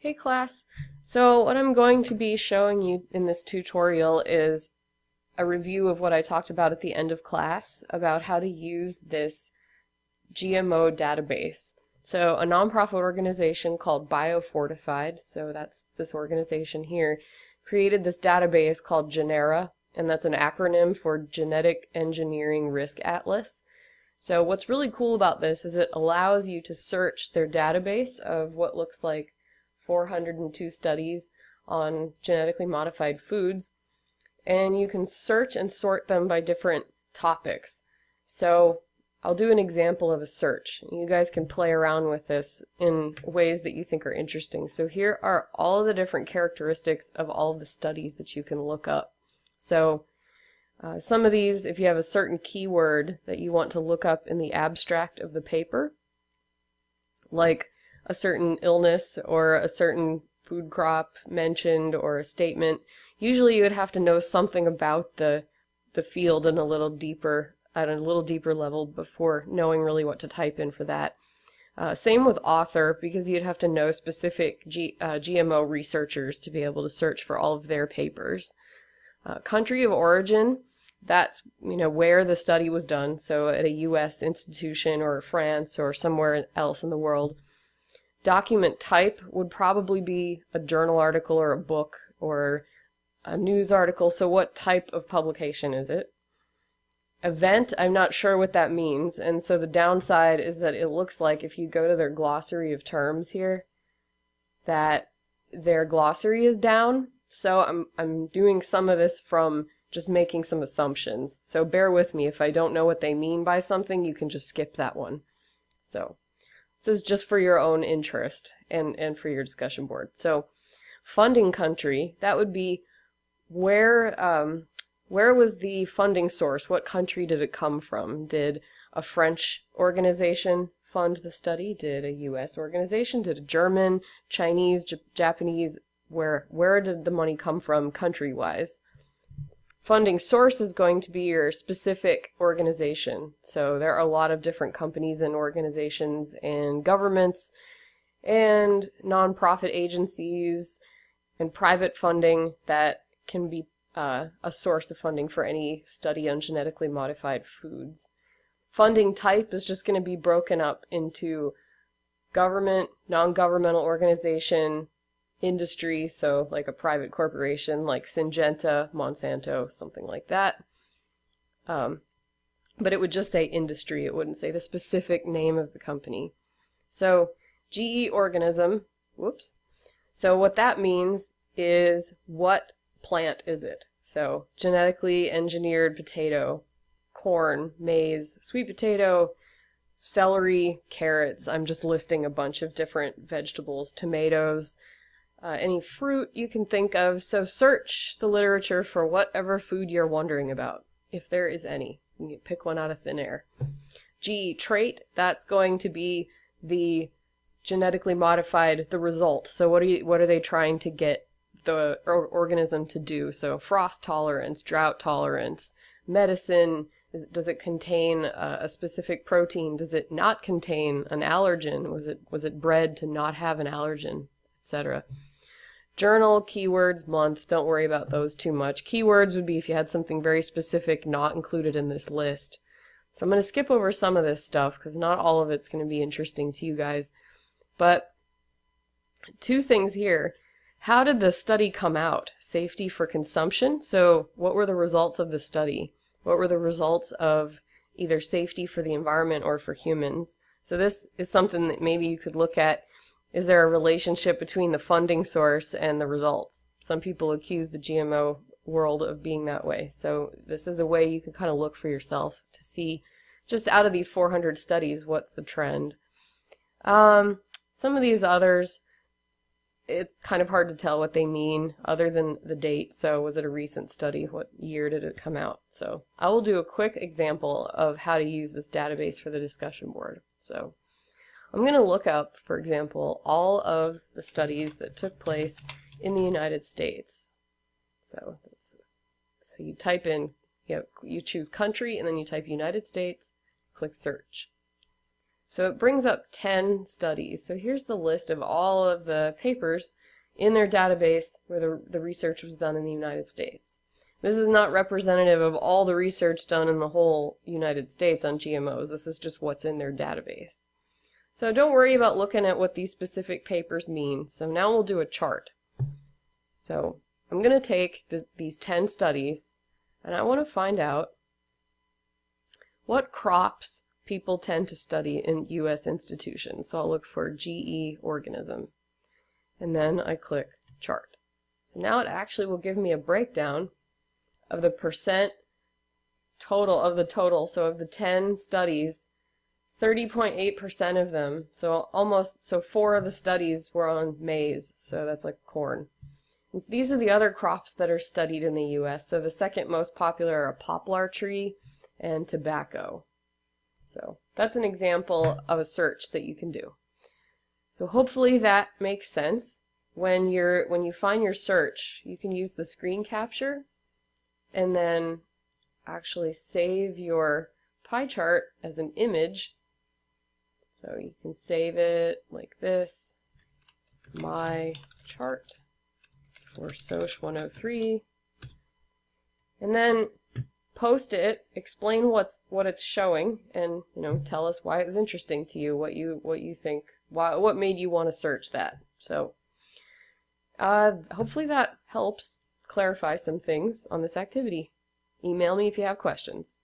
Hey class, so what I'm going to be showing you in this tutorial is a review of what I talked about at the end of class about how to use this GMO database. So a nonprofit organization called BioFortified, so that's this organization here, created this database called GENERA, and that's an acronym for Genetic Engineering Risk Atlas. So what's really cool about this is it allows you to search their database of what looks like 402 studies on genetically modified foods, and you can search and sort them by different topics. So I'll do an example of a search. You guys can play around with this in ways that you think are interesting. So here are all of the different characteristics of all of the studies that you can look up. So some of these, if you have a certain keyword that you want to look up in the abstract of the paper, like a certain illness or a certain food crop mentioned or a statement, usually you would have to know something about the field in a little deeper, at a little deeper level before knowing really what to type in for that. Same with author, because you'd have to know specific GMO researchers to be able to search for all of their papers. Country of origin, that's where the study was done, so at a US institution or France or somewhere else in the world. Document type would probably be a journal article or a book or a news article, so what type of publication is it? Event, I'm not sure what that means, and so the downside is that it looks like if you go to their glossary of terms here, that their glossary is down. So I'm doing some of this from just making some assumptions. So bear with me. If I don't know what they mean by something, you can just skip that one. So this is just for your own interest and for your discussion board. So funding country, that would be where was the funding source? What country did it come from? Did a French organization fund the study? Did a US organization? Did a German, Chinese, Japanese? Where did the money come from country-wise? Funding source is going to be your specific organization. So there are a lot of different companies and organizations and governments and nonprofit agencies and private funding that can be a source of funding for any study on genetically modified foods. Funding type is just going to be broken up into government, non-governmental organization, industry, so like a private corporation like Syngenta, Monsanto, something like that. But it would just say industry, it wouldn't say the specific name of the company. So GE organism, whoops. So what that means is what plant is it? So genetically engineered potato, corn, maize, sweet potato, celery, carrots. I'm just listing a bunch of different vegetables, tomatoes, any fruit you can think of. So search the literature for whatever food you're wondering about, if there is any. You can pick one out of thin air. G, trait, that's going to be the genetically modified, the result. So what are they trying to get the organism to do? So frost tolerance, drought tolerance, medicine, does it contain a specific protein? Does it not contain an allergen? Was it bred to not have an allergen, etc. Journal, keywords, month, don't worry about those too much. Keywords would be if you had something very specific not included in this list. So I'm going to skip over some of this stuff because not all of it's going to be interesting to you guys. But two things here. How did the study come out? Safety for consumption. So what were the results of the study? What were the results of either safety for the environment or for humans? So this is something that maybe you could look at. Is there a relationship between the funding source and the results? Some people accuse the GMO world of being that way. So this is a way you can kind of look for yourself to see, just out of these 400 studies, what's the trend. Some of these others, it's kind of hard to tell what they mean other than the date. So was it a recent study? What year did it come out? So I will do a quick example of how to use this database for the discussion board. So I'm going to look up, for example, all of the studies that took place in the United States. So you type in, you choose country, and then you type United States, click search. So it brings up 10 studies. So here's the list of all of the papers in their database where the research was done in the United States. This is not representative of all the research done in the whole United States on GMOs. This is just what's in their database. So don't worry about looking at what these specific papers mean. So now we'll do a chart. So I'm going to take these 10 studies, and I want to find out what crops people tend to study in U.S. institutions. So I'll look for GE organism. And then I click chart. So now it actually will give me a breakdown of the percent total of the total. So of the 10 studies, 30.8% of them, so 4 of the studies were on maize, so that's like corn. And so these are the other crops that are studied in the U.S. So the second most popular are poplar tree and tobacco. So that's an example of a search that you can do. So hopefully that makes sense. When you find your search, you can use the screen capture and then actually save your pie chart as an image. So you can save it like this, my chart for SOCH 103, and then post it, explain what it's showing, and tell us why it was interesting to you, what you think, what made you want to search that. So hopefully that helps clarify some things on this activity. Email me if you have questions.